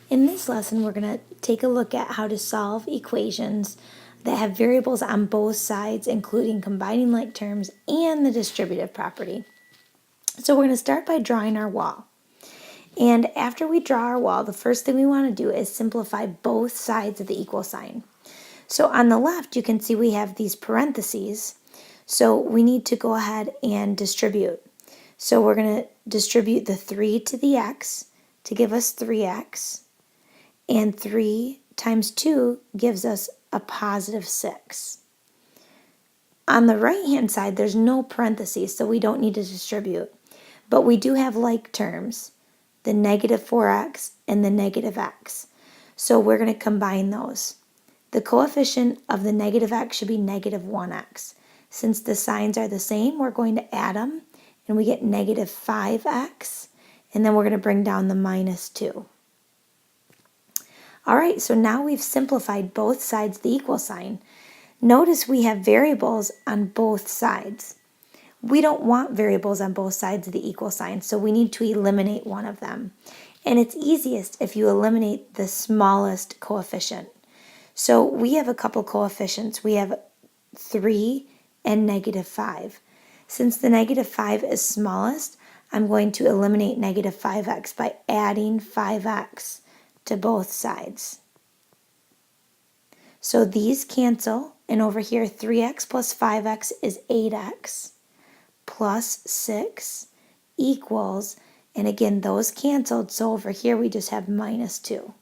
In this lesson, we're going to take a look at how to solve equations that have variables on both sides, including combining like terms and the distributive property. So we're going to start by drawing our wall. And after we draw our wall, the first thing we want to do is simplify both sides of the equal sign. So on the left, you can see we have these parentheses. So we need to go ahead and distribute. So we're going to distribute the 3 to the x to give us 3x. And 3 times 2 gives us a positive 6. On the right-hand side, there's no parentheses, so we don't need to distribute. But we do have like terms, the negative 4x and the negative x. So we're going to combine those. The coefficient of the negative x should be negative 1x. Since the signs are the same, we're going to add them, and we get negative 5x, and then we're going to bring down the minus 2. All right, so now we've simplified both sides of the equal sign. Notice we have variables on both sides. We don't want variables on both sides of the equal sign, so we need to eliminate one of them. And it's easiest if you eliminate the smallest coefficient. So we have a couple coefficients. We have 3 and negative 5. Since the negative 5 is smallest, I'm going to eliminate negative 5x by adding 5x to both sides. So these cancel, and over here 3x plus 5x is 8x plus 6 equals, and again those canceled, so over here we just have minus 2.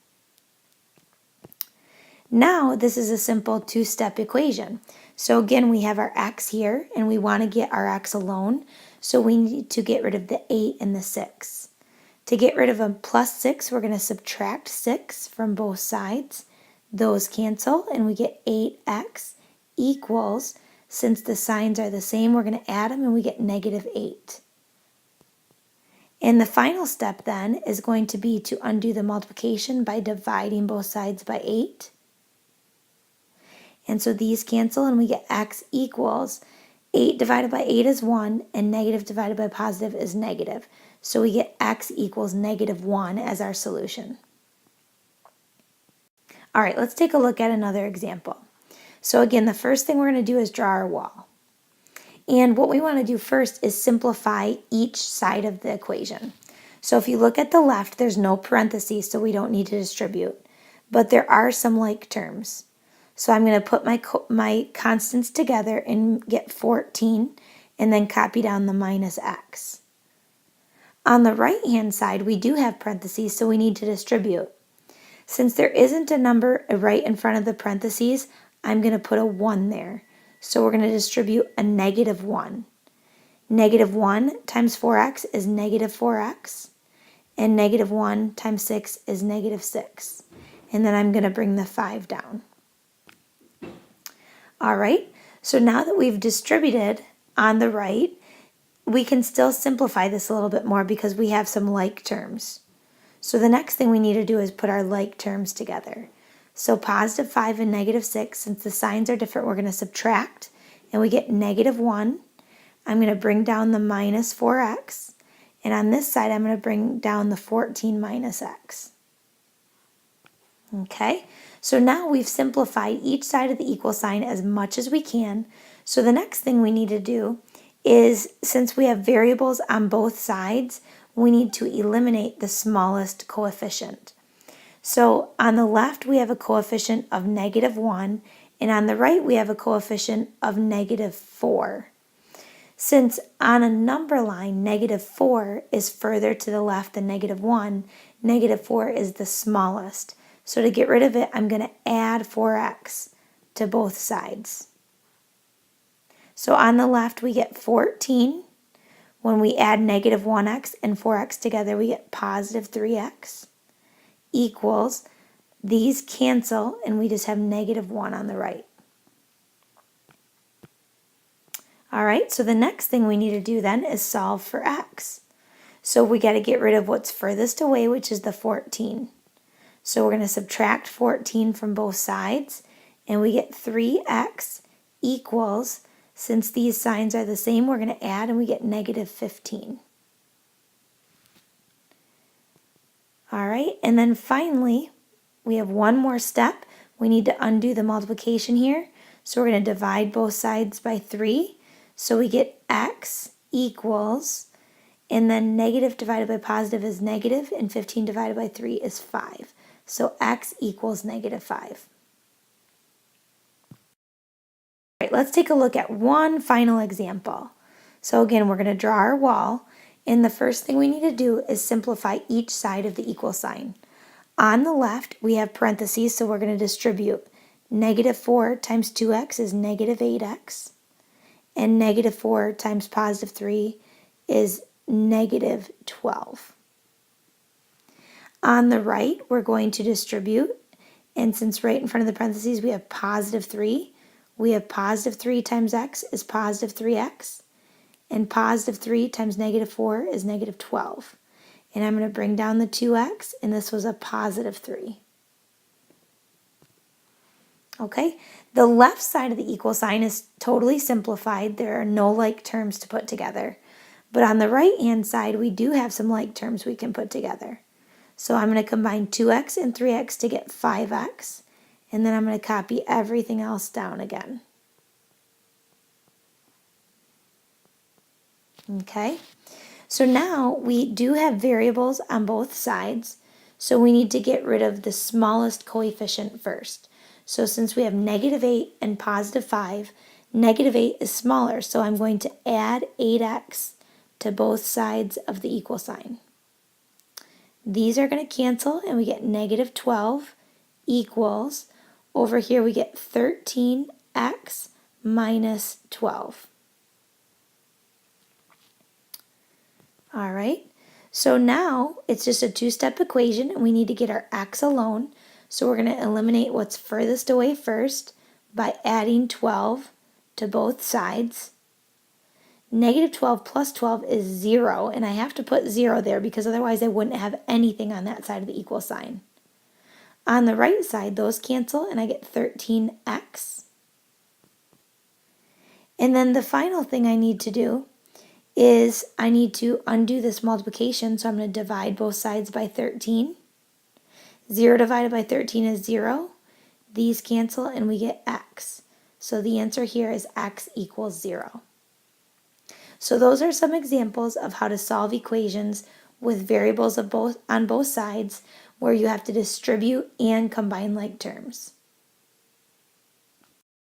Now this is a simple two-step equation. So again we have our x here, and we want to get our x alone, so we need to get rid of the 8 and the 6. To get rid of a plus 6, we're going to subtract 6 from both sides. Those cancel, and we get 8x equals, since the signs are the same, we're going to add them, and we get negative 8. And the final step then is going to be to undo the multiplication by dividing both sides by 8. And so these cancel, and we get x equals 8 divided by 8 is 1, and negative divided by positive is negative. So we get x equals negative 1 as our solution. All right, let's take a look at another example. So again, the first thing we're going to do is draw our wall. And what we want to do first is simplify each side of the equation. So if you look at the left, there's no parentheses, so we don't need to distribute. But there are some like terms. So I'm going to put my constants together and get 14, and then copy down the minus x. On the right-hand side, we do have parentheses, so we need to distribute. Since there isn't a number right in front of the parentheses, I'm going to put a 1 there. So we're going to distribute a negative 1. Negative 1 times 4x is negative 4x, and negative 1 times 6 is negative 6. And then I'm going to bring the 5 down. All right, so now that we've distributed on the right, we can still simplify this a little bit more because we have some like terms. So the next thing we need to do is put our like terms together. So positive 5 and negative 6, since the signs are different, we're going to subtract, and we get negative 1. I'm going to bring down the minus 4x, and on this side I'm going to bring down the 14 minus x. Okay, so now we've simplified each side of the equal sign as much as we can. So the next thing we need to do is, since we have variables on both sides, we need to eliminate the smallest coefficient. So on the left we have a coefficient of negative 1, and on the right we have a coefficient of negative 4. Since on a number line negative 4 is further to the left than negative 1, negative 4 is the smallest. So to get rid of it, I'm going to add 4x to both sides. So on the left, we get 14. When we add negative 1x and 4x together, we get positive 3x equals, these cancel, and we just have negative 1 on the right. All right, so the next thing we need to do then is solve for x. So we got to get rid of what's furthest away, which is the 14. So we're going to subtract 14 from both sides, and we get 3x equals, since these signs are the same, we're going to add, and we get negative 15. All right, and then finally, we have one more step. We need to undo the multiplication here. So we're going to divide both sides by 3. So we get x equals, and then negative divided by positive is negative, and 15 divided by 3 is 5. So x equals negative 5. All right, let's take a look at one final example. So again, we're going to draw our wall, and the first thing we need to do is simplify each side of the equal sign. On the left, we have parentheses, so we're going to distribute negative 4 times 2x is negative 8x, and negative 4 times positive 3 is negative 12. On the right, we're going to distribute, and since right in front of the parentheses we have positive 3, we have positive 3 times x is positive 3x, and positive 3 times negative 4 is negative 12. And I'm going to bring down the 2x, and this was a positive 3. Okay, the left side of the equal sign is totally simplified. There are no like terms to put together. But on the right-hand side, we do have some like terms we can put together. So I'm going to combine 2x and 3x to get 5x, and then I'm going to copy everything else down again. Okay, so now we do have variables on both sides, so we need to get rid of the smallest coefficient first. So since we have negative 8 and positive 5, negative 8 is smaller, so I'm going to add 8x to both sides of the equal sign. These are going to cancel, and we get negative 12 equals, over here we get 13x minus 12. All right, so now it's just a two-step equation, and we need to get our x alone. So we're going to eliminate what's furthest away first by adding 12 to both sides. Negative 12 plus 12 is 0, and I have to put 0 there because otherwise I wouldn't have anything on that side of the equal sign. On the right side, those cancel, and I get 13x. And then the final thing I need to do is I need to undo this multiplication, so I'm going to divide both sides by 13. 0 divided by 13 is 0. These cancel, and we get x. So the answer here is x equals 0. So those are some examples of how to solve equations with variables on both sides where you have to distribute and combine like terms.